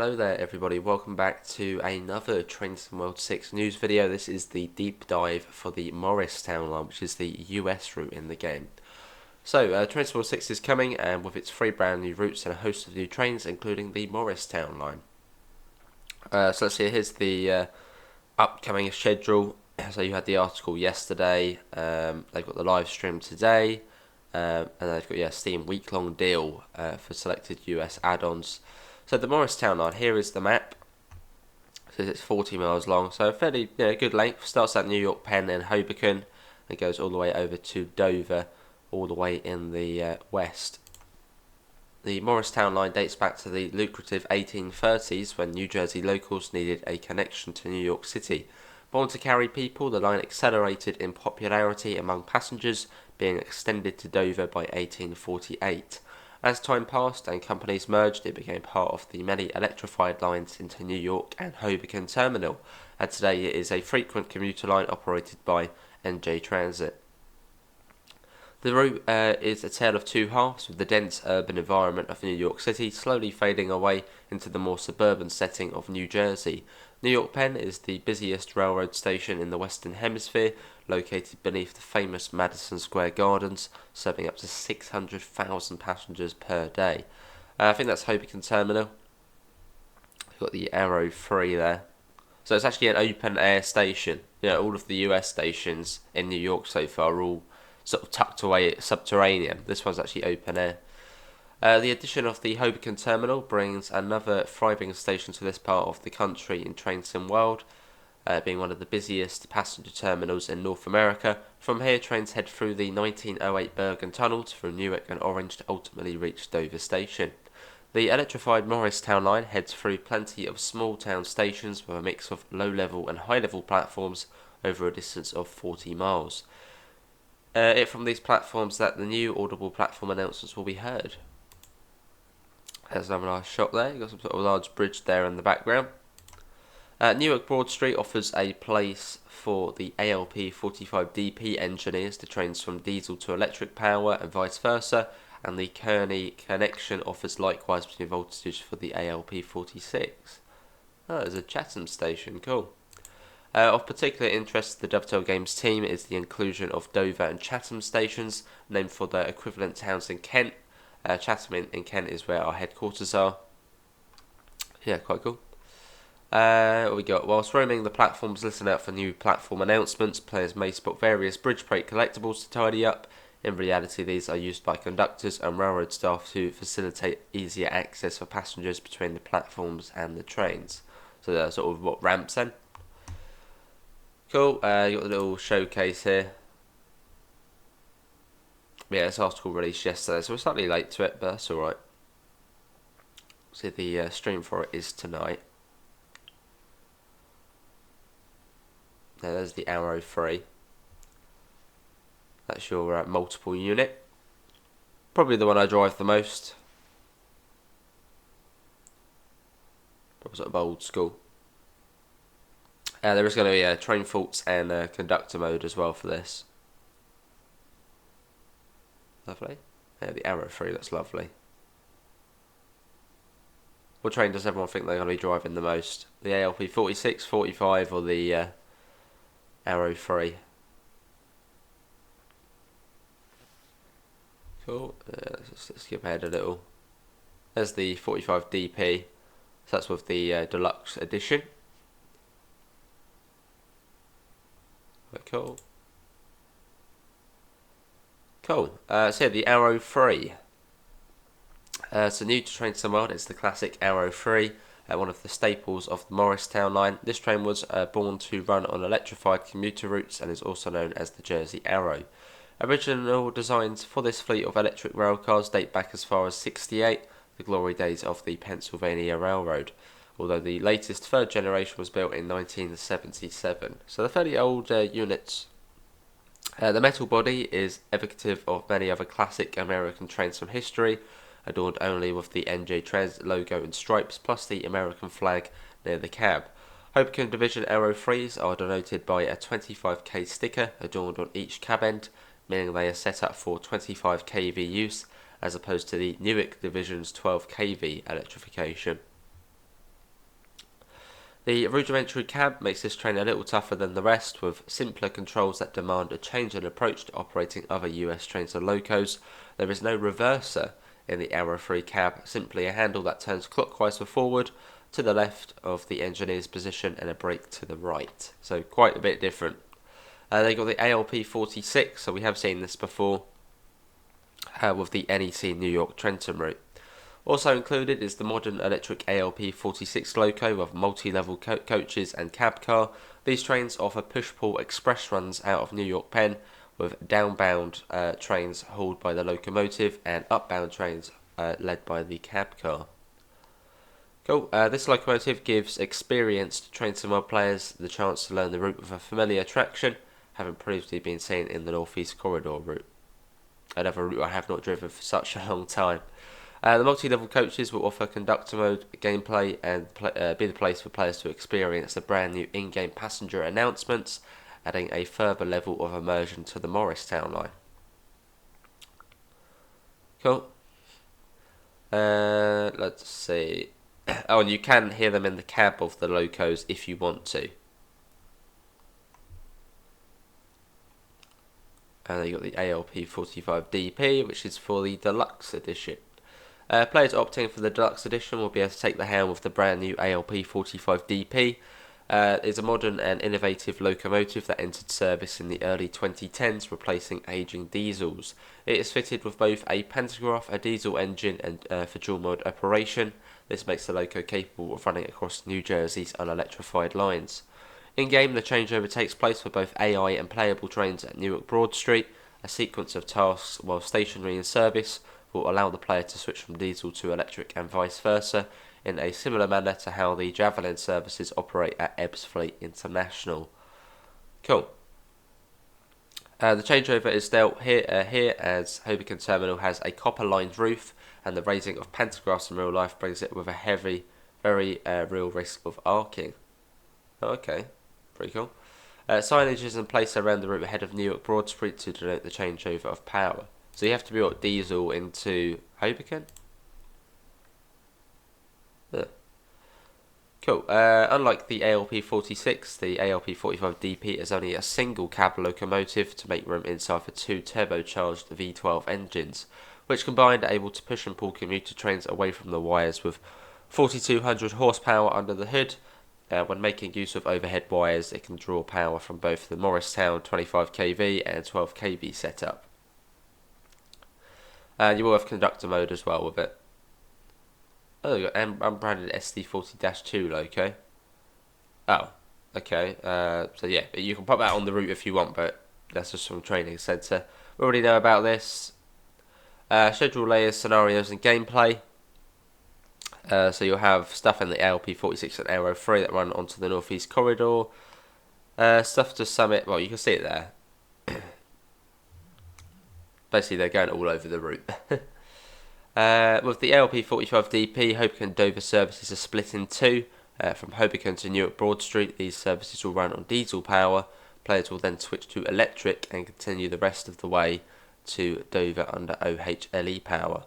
Hello there everybody, welcome back to another Transit World 6 news video. This is the deep dive for the Morristown Line, which is the US route in the game. So, Transit World 6 is coming, and with its 3 brand new routes and a host of new trains, including the Morristown Line. So let's see, here's the upcoming schedule. So you had the article yesterday, they've got the live stream today, and they've got a Steam week-long deal for selected US add-ons. So the Morristown Line, here is the map. So it's 40 miles long, so a fairly good length. Starts at New York Penn and Hoboken, and goes all the way over to Dover, all the way in the west. The Morristown Line dates back to the lucrative 1830s, when New Jersey locals needed a connection to New York City. Born to carry people, the line accelerated in popularity among passengers, being extended to Dover by 1848. As time passed and companies merged, it became part of the many electrified lines into New York and Hoboken Terminal, and today it is a frequent commuter line operated by NJ Transit. The route is a tale of two halves, with the dense urban environment of New York City slowly fading away into the more suburban setting of New Jersey. New York Penn is the busiest railroad station in the Western Hemisphere, located beneath the famous Madison Square Gardens, serving up to 600,000 passengers per day. I think that's Hoboken Terminal. We've got the arrow 3 there. So it's actually an open air station. All of the US stations in New York so far are all sort of tucked away subterranean. This one's actually open air. The addition of the Hoboken Terminal brings another thriving station to this part of the country in Transit World, being one of the busiest passenger terminals in North America. From here, trains head through the 1908 Bergen Tunnel through Newark and Orange to ultimately reach Dover Station. The electrified Morristown Line heads through plenty of small town stations with a mix of low-level and high-level platforms over a distance of 40 miles. From these platforms that the new audible platform announcements will be heard. There's another nice shot there. You've got some sort of large bridge there in the background. Newark Broad Street offers a place for the ALP 45DP engineers to trains from diesel to electric power and vice versa, and the Kearney connection offers likewise between voltages for the ALP 46. Oh, there's a Chatham station, cool. Of particular interest to the Dovetail Games team is the inclusion of Dover and Chatham stations, named for their equivalent towns in Kent. Chatham in Kent is where our headquarters are. Yeah, quite cool. What we got? Whilst roaming the platforms, listen out for new platform announcements. Players may spot various bridge break collectibles to tidy up. In reality, these are used by conductors and railroad staff to facilitate easier access for passengers between the platforms and the trains. So they're sort of what, ramps then? Cool, you got the little showcase here. Yeah, this article released yesterday, so we're slightly late to it, but that's alright. See, the stream for it is tonight. Now there's the arrow 3. That's your multiple unit. Probably the one I drive the most. Probably sort of old school. There is going to be train faults and conductor mode as well for this. Lovely. Yeah, the arrow 3, that's lovely. What train does everyone think they're going to be driving the most? The ALP 46, 45 or the arrow 3? Cool. Let's skip ahead a little. There's the 45 DP. So that's with the deluxe edition. Cool. Cool. So yeah, the Arrow 3. So new to Transit World, it's the classic Arrow 3, one of the staples of the Morristown Line. This train was born to run on electrified commuter routes and is also known as the Jersey Arrow. Original designs for this fleet of electric rail cars date back as far as '68, the glory days of the Pennsylvania Railroad, although the latest third generation was built in 1977. So they're fairly old units. The metal body is evocative of many other classic American trains from history, adorned only with the NJ Transit logo and stripes, plus the American flag near the cab. Hoboken Division Arrow 3s are denoted by a 25k sticker adorned on each cab end, meaning they are set up for 25 kV use, as opposed to the Newark Division's 12 kV electrification. The rudimentary cab makes this train a little tougher than the rest, with simpler controls that demand a change in approach to operating other US trains and locos. There is no reverser in the arrow-free cab, simply a handle that turns clockwise for forward, to the left of the engineer's position, and a brake to the right. So quite a bit different. They got the ALP 46, so we have seen this before, with the NEC New York Trenton route. Also included is the modern electric ALP 46 loco with multi-level coaches and cab car. These trains offer push-pull express runs out of New York Penn, with downbound trains hauled by the locomotive and upbound trains led by the cab car. Cool. This locomotive gives experienced train sim world players the chance to learn the route with a familiar attraction, having previously been seen in the Northeast Corridor route. Another route I have not driven for such a long time. The multi-level coaches will offer conductor mode gameplay and be the place for players to experience the brand new in-game passenger announcements, adding a further level of immersion to the Morristown line. Cool. Let's see. Oh, and you can hear them in the cab of the locos if you want to. And then you got the ALP 45 DP, which is for the deluxe edition. Players opting for the deluxe edition will be able to take the helm with the brand new ALP 45 DP. It's a modern and innovative locomotive that entered service in the early 2010s, replacing aging diesels. It is fitted with both a pantograph, a diesel engine, and for dual mode operation. This makes the loco capable of running across New Jersey's unelectrified lines. In-game, the changeover takes place for both AI and playable trains at Newark Broad Street. A sequence of tasks while stationary in service will allow the player to switch from diesel to electric and vice versa, in a similar manner to how the Javelin services operate at Ebbs Fleet International. Cool. The changeover is dealt here as Hoboken Terminal has a copper-lined roof, and the raising of pantographs in real life brings it with a very real risk of arcing. Okay, pretty cool. Signage is in place around the route ahead of Newark Broad Street to denote the changeover of power. So you have to be diesel into Hoboken? Yeah. Cool. Unlike the ALP 46, the ALP 45 DP is only a single cab locomotive to make room inside for two turbocharged V12 engines, which combined are able to push and pull commuter trains away from the wires with 4,200 horsepower under the hood. When making use of overhead wires, it can draw power from both the Morristown 25 kV and 12 kV setup. You will have conductor mode as well with it. Oh, you got unbranded SD40-2 loco. Oh, okay. So yeah, you can pop that on the route if you want, but that's just from training centre. We already know about this. Schedule layers, scenarios, and gameplay. So you'll have stuff in the ALP 46 and Aero 3 that run onto the Northeast Corridor. Stuff to summit. Well, you can see it there. Basically, they're going all over the route. With the ALP 45 DP, Hoboken Dover services are split in two. From Hoboken to Newark Broad Street, these services will run on diesel power. Players will then switch to electric and continue the rest of the way to Dover under OHLE power.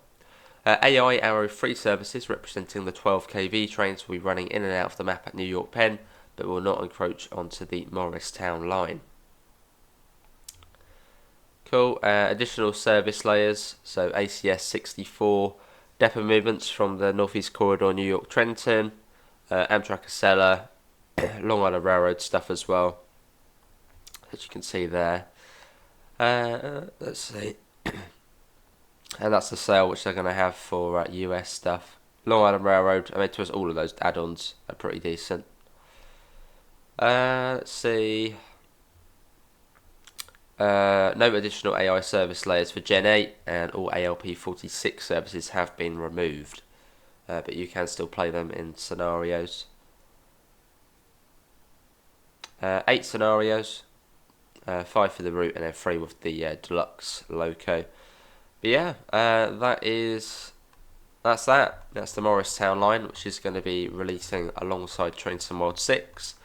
AI Arrow 3 services representing the 12 kV trains will be running in and out of the map at New York Penn, but will not encroach onto the Morristown line. Cool. Additional service layers, so ACS 64, depot movements from the Northeast Corridor, New York Trenton, Amtrak Acela, Long Island Railroad stuff as well, as you can see there. Let's see. And that's the sale which they're going to have for US stuff. Long Island Railroad, I mean, to us, all of those add-ons are pretty decent. Let's see. No additional AI service layers for Gen 8, and all ALP 46 services have been removed. But you can still play them in scenarios. 8 scenarios, 5 for the route, and then 3 with the deluxe loco. But yeah, that's that. That's the Morristown line, which is going to be releasing alongside Train Sim World 6.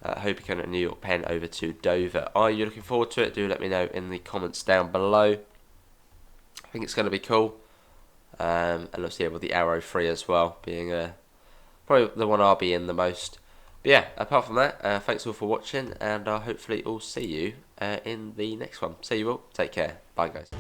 Hoboken and New York Penn over to Dover. Are you looking forward to it? Do let me know in the comments down below. I think it's going to be cool. And obviously with the Arrow 3 as well, being probably the one I'll be in the most. But yeah, apart from that, thanks all for watching, and hopefully I'll see you in the next one. See you all. Take care. Bye, guys.